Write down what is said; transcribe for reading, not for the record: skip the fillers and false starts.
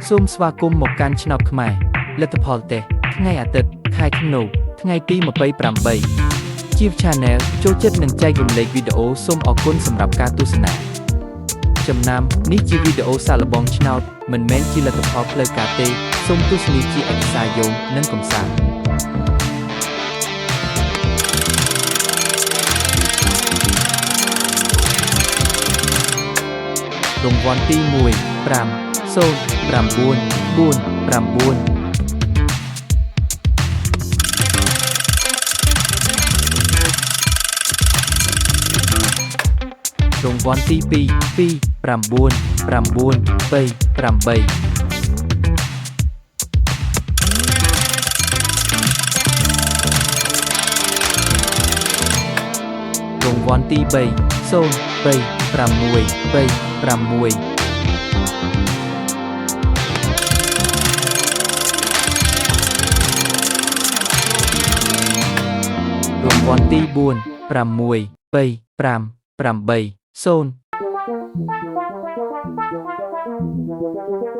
សូមស្វាគមន៍មកកាន់ឆ្នោតខ្មែរលទ្ធផលតេស្តថ្ងៃអាទិត្យខែធ្នូថ្ងៃទី28ជា Channel ចូលចិត្តនិងចែករំលែកវីដេអូសូមអរគុណសម្រាប់ការទស្សនាចំណាំនេះជាវីដេអូសាកល្បងឆ្នោតមិនមែនជាលទ្ធផលផ្លូវការទេសូមទស្សនាជាឯកសារយោងនិងកំសាន្តរង្វាន់ទី1 5 0 9 4 9 រង្វាន់ទី2 2 9 9 3 8 រង្វាន់ទី3 0 3 6 3 6រង្វាន់ទី4 6 3 5 8 0រង្